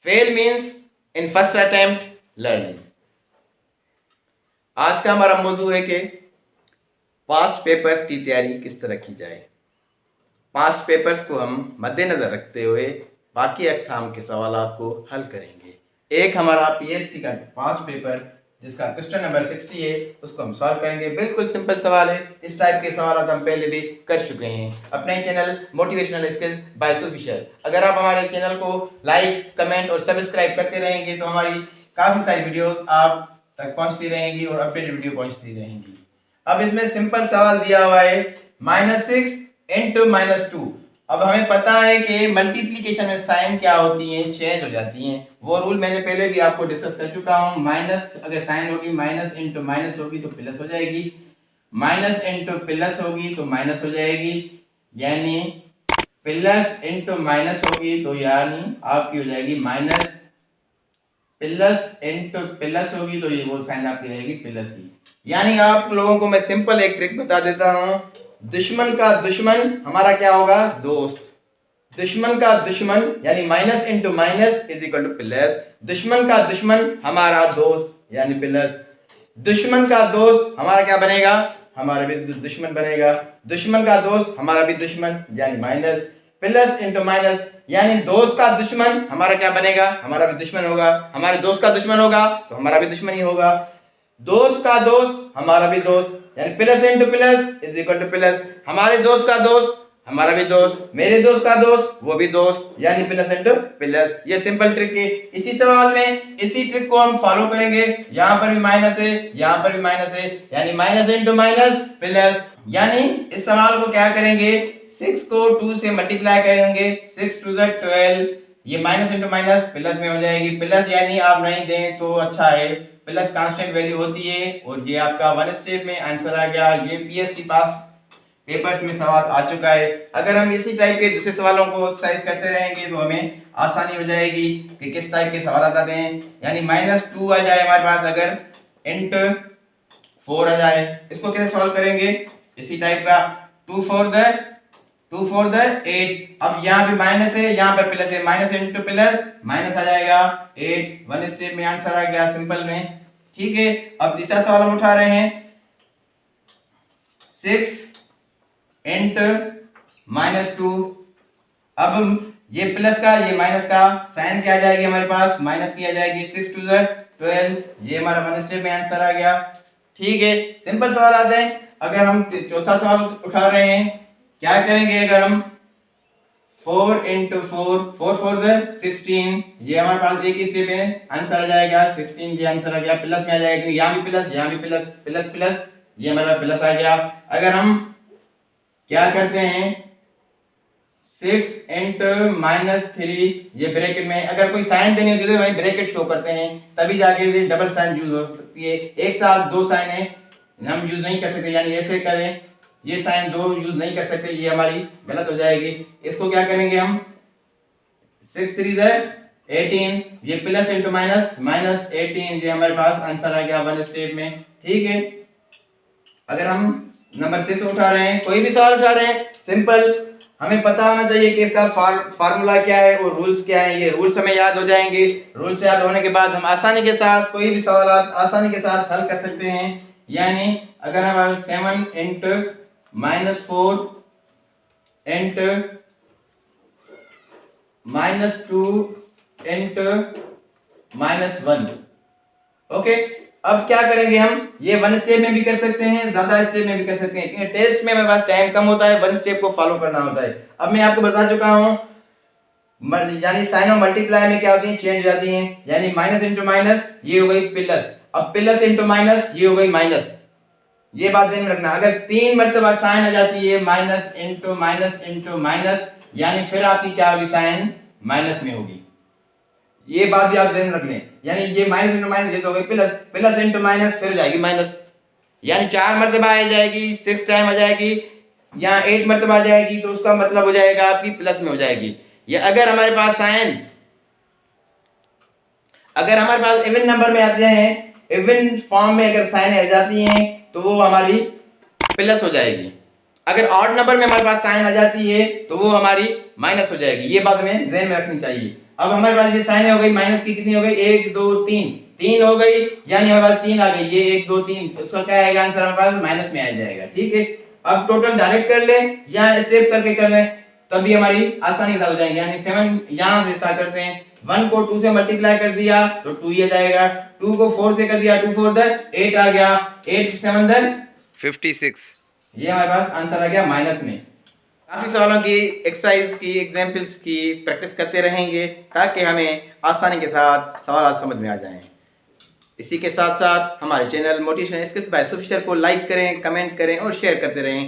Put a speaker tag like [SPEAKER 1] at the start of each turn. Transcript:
[SPEAKER 1] Fail means in first attempt learning. आज का हमारा मौजू है कि पास्ट पेपर्स की तैयारी किस तरह की जाए। पास्ट पेपर्स को हम मद्देनज़र रखते हुए बाकी एग्जाम के सवालों को हल करेंगे। एक हमारा पीएसटी का पास्ट पेपर जिसका क्वेश्चन नंबर 60 है, उसको हम सॉल्व करेंगे। बिल्कुल सिंपल सवाल है। इस टाइप के सवाल हम पहले भी कर चुके हैं अपने channel motivational skills by official. अगर आप हमारे चैनल को लाइक, कमेंट और सब्सक्राइब करते रहेंगे तो हमारी काफ़ी सारी वीडियोस आप तक पहुंचती रहेंगी और अपडेटेड वीडियो पहुंचती रहेंगी। अब इसमें सिंपल सवाल दिया हुआ है -6 इंटू -2। अब हमें पता है कि मल्टीप्लिकेशन में साइन क्या होती है, चेंज हो जाती हैं। वो रूल मैंने पहले भी आपको डिस्कस कर चुका हूँ। माइनस अगर साइन होगी, माइनस इंटू माइनस होगी तो प्लस हो जाएगी, माइनस इंटू प्लस होगी तो माइनस हो जाएगी, यानी प्लस इंटू माइनस होगी तो यानी आपकी हो जाएगी माइनस, प्लस इंटू प्लस होगी तो ये वो साइन आपकी रहेगी प्लस की। यानी आप लोगों को मैं सिंपल एक ट्रिक बता देता हूँ। दुश्मन का दुश्मन हमारा क्या होगा, दोस्त। दुश्मन का दुश्मन यानी minus into minus is equal two plus. दुश्मन का दुश्मन हमारा दोस्त यानी प्लस। दुश्मन का दोस्त हमारा क्या बनेगा, हमारा भी दुश्मन बनेगा। दुश्मन का दोस्त हमारा भी दुश्मन यानी माइनस। प्लस इंटू माइनस यानी दोस्त का दुश्मन हमारा क्या बनेगा, हमारा भी दुश्मन होगा। हमारे दोस्त का दुश्मन होगा तो हमारा भी दुश्मन ही होगा। दोस्त का दोस्त हमारा भी दोस्त यानी plus into plus is equal two plus. हमारे दोस्त का दोस्त हमारा भी दोस्त, मेरे दोस्त का दोस्त वो भी दोस्त, यानी प्लस इंटू प्लस। ये सिंपल ट्रिक है। इसी सवाल में इसी ट्रिक को हम फॉलो करेंगे। यहाँ पर भी माइनस है, यहाँ पर भी माइनस है, यानी माइनस इंटू माइनस प्लस। यानी इस सवाल को क्या करेंगे, 6 को 2 से मल्टीप्लाई करेंगे, 6 2 12। ये माइनस इंटू माइनस प्लस में हो जाएगी। प्लस यानी आप नहीं दें तो अच्छा है, प्लस कांस्टेंट वैल्यू होती है। और ये आपका वन स्टेप में आंसर आ गया। ये पीएसटी पास पेपर्स में सवाल आ चुका है। अगर हम इसी टाइप के दूसरे सवालों को एक्सरसाइज करते रहेंगे तो हमें आसानी हो जाएगी कि किस टाइप के सवाल आते हैं। यानी -2 आ जाए हमारे पास, अगर इंटू 4 आ जाए, इसको कैसे सॉल्व करेंगे, इसी टाइप का 2 4 8। अब यहाँ पे माइनस है, यहाँ पर प्लस है, माइनस इंटू प्लस माइनस आ जाएगा 8। वन स्टेप में आंसर आ गया सिंपल में। ठीक है, अब तीसरा सवाल हम उठा रहे हैं 6 इंटू -2। अब ये प्लस का ये माइनस का साइन क्या आ जाएगी हमारे पास, माइनस की आ जाएगी। 6 2 12। ये हमारा वन स्टेप में आंसर आ गया। ठीक है, सिंपल सवाल आते हैं। अगर हम चौथा सवाल उठा रहे हैं, क्या करेंगे, अगर हम 4 इंटू 4 4 4 16। ये हमारे पास एक ही स्टेप है, आंसर आ जाएगा 16। ये आंसर आ गया, प्लस में आ जाएगा, यहाँ भी प्लस, यहाँ भी प्लस, प्लस प्लस, ये हमारा प्लस आ गया। अगर हम क्या करते हैं 6 इंटू -3, ये ब्रैकेट में अगर कोई साइन देनी होती है तो वही ब्रैकेट शो करते हैं, तभी जाके डबल साइन यूज हो सकती है। एक साथ दो साइन है हम यूज नहीं कर सकते, यानी ऐसे करें, ये साइन दो यूज नहीं कर सकते, ये हमारी गलत हो जाएगी। इसको क्या करेंगे हम 6 3 18। ये प्लस इंटू माइनस -18। ये हमारे पास आंसर आ गया वन स्टेप में। ठीक है, अगर हम नंबर 6 उठा रहे हैं, कोई भी सवाल उठा रहे हैं, सिंपल हमें पता होना चाहिए कि इसका फार्मूला क्या है और रूल्स क्या है। ये रूल्स हमें याद हो जाएंगे। रूल्स याद होने के बाद हम आसानी के साथ कोई भी सवाल आसानी के साथ हल कर सकते हैं। यानी अगर हम 7 इंटू -4 इंटू -2 इंटू -1। ओके, अब क्या करेंगे हम, ये वन स्टेप में भी कर सकते हैं, ज्यादा स्टेप में भी कर सकते हैं, क्योंकि टेस्ट में हमारे पास टाइम कम होता है, वन स्टेप को फॉलो करना होता है। अब मैं आपको बता चुका हूं, यानी साइन ऑफ मल्टीप्लाई में क्या होती है, चेंज हो जाती है। यानी माइनस इंटू माइनस ये हो गई प्लस, अब प्लस इंटू माइनस ये हो गई माइनस। ये बात ध्यान रखना, अगर 3 मरतबा साइन आ जाती है माइनस इंटू माइनस, यानी फिर आपकी क्या होगी, साइन माइनस में होगी। ये बात भी आप ध्यान रख लें। यानी ये माइनस इंटू माइनस ये तो हो गई प्लस, प्लस इंटू माइनस फिर हो जाएगी माइनस, यानी 4 मरतबा आ जाएगी, 6 टाइम आ जाएगी, यहाँ 8 मरतबा आ जाएगी, तो उसका मतलब हो जाएगा आपकी प्लस में हो जाएगी। ये अगर हमारे पास साइन, अगर हमारे पास इवन नंबर में आते हैं, इवन फॉर्म में अगर साइन आ जाती हैं तो वो हमारी प्लस हो जाएगी। अगर ऑड नंबर में हमारे पास साइन आ जाती है तो वो हमारी माइनस हो जाएगी। ये बात हमें ध्यान में रखनी चाहिए। अब हमारे पास ये साइन हो गई, माइनस की कितनी हो गई, 1 2 3, 3 हो गई, यानी हमारे पास 3 आ गई, ये 1 2 3, उसका क्या आएगा आंसर हमारे पास माइनस में आ जाएगा। ठीक है, अब टोटल डायरेक्ट कर ले या स्टेप करके कर ले, तभी हमारी आसानी से हो जाएगी। यानी 7 यहां से स्टार्ट करते हैं, 1 को 2 से मल्टीप्लाई कर दिया तो 2 ही आ जाएगा, 2 को 4 से कर दिया 2 4 द 8 आ गया, 8 7 द
[SPEAKER 2] 56।
[SPEAKER 1] ये हमारे पास आंसर आ गया माइनस में। काफ़ी सवालों की एक्सरसाइज की एग्जाम्पल्स की प्रैक्टिस करते रहेंगे ताकि हमें आसानी के साथ सवाल समझ में आ जाएं। इसी के साथ साथ हमारे चैनल मोटिवेशन स्किल्स बाय सुफिशर को लाइक करें, कमेंट करें और शेयर करते रहें।